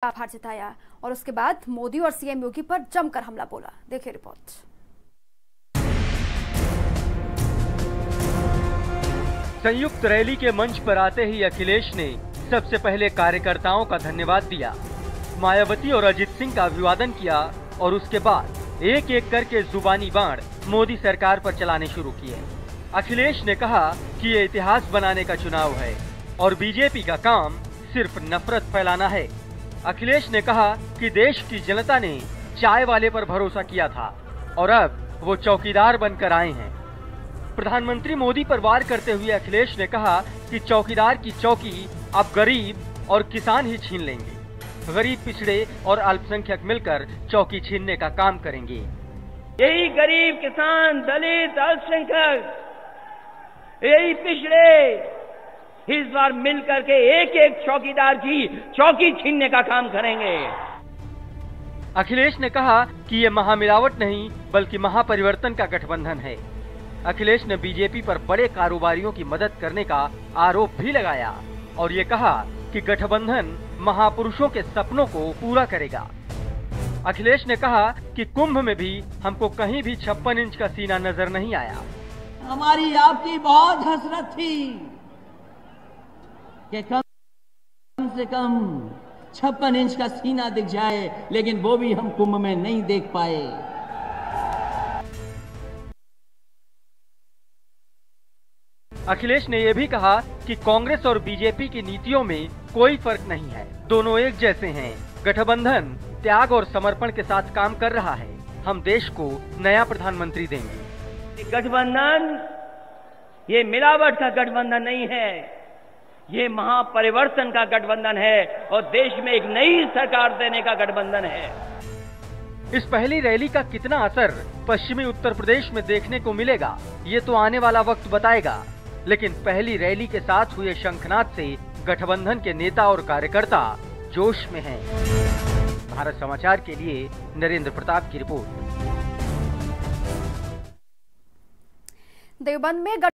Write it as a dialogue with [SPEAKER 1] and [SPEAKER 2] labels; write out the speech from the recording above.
[SPEAKER 1] आभार जताया और उसके बाद मोदी और सीएम योगी पर जमकर हमला बोला। देखिए रिपोर्ट।
[SPEAKER 2] संयुक्त रैली के मंच पर आते ही अखिलेश ने सबसे पहले कार्यकर्ताओं का धन्यवाद दिया, मायावती और अजित सिंह का अभिवादन किया और उसके बाद एक एक करके जुबानी बाण मोदी सरकार पर चलाने शुरू किए। अखिलेश ने कहा कि ये इतिहास बनाने का चुनाव है और बीजेपी का काम सिर्फ नफरत फैलाना है। अखिलेश ने कहा कि देश की जनता ने चाय वाले पर भरोसा किया था और अब वो चौकीदार बनकर आए हैं। प्रधानमंत्री मोदी पर वार करते हुए अखिलेश ने कहा कि चौकीदार की चौकी अब गरीब और किसान ही छीन लेंगे। गरीब, पिछड़े और अल्पसंख्यक मिलकर चौकी छीनने का काम करेंगे।
[SPEAKER 3] यही गरीब, किसान, दलित, अल्पसंख्यक, यही पिछड़े इस बार मिलकर के एक एक चौकीदार की चौकी छीनने का काम करेंगे।
[SPEAKER 2] अखिलेश ने कहा कि ये महामिलावट नहीं बल्कि महापरिवर्तन का गठबंधन है। अखिलेश ने बीजेपी पर बड़े कारोबारियों की मदद करने का आरोप भी लगाया और ये कहा कि गठबंधन महापुरुषों के सपनों को पूरा करेगा। अखिलेश ने कहा कि कुंभ में भी हमको कहीं भी 56 इंच का सीना नजर नहीं आया।
[SPEAKER 4] हमारी आपकी बहुत हसरत थी कि कम से कम 56 इंच का सीना दिख जाए, लेकिन वो भी हम कुंभ में नहीं देख पाए।
[SPEAKER 2] अखिलेश ने यह भी कहा कि कांग्रेस और बीजेपी की नीतियों में कोई फर्क नहीं है, दोनों एक जैसे हैं। गठबंधन त्याग और समर्पण के साथ काम कर रहा है। हम देश को नया प्रधानमंत्री देंगे।
[SPEAKER 3] गठबंधन ये मिलावट का गठबंधन नहीं है, ये महापरिवर्तन का गठबंधन है और देश में एक नई सरकार देने का गठबंधन है।
[SPEAKER 2] इस पहली रैली का कितना असर पश्चिमी उत्तर प्रदेश में देखने को मिलेगा, ये तो आने वाला वक्त बताएगा। लेकिन पहली रैली के साथ हुए शंखनाद से गठबंधन के नेता और कार्यकर्ता जोश में हैं। भारत समाचार के लिए नरेंद्र प्रताप की रिपोर्ट।
[SPEAKER 1] देवबंद में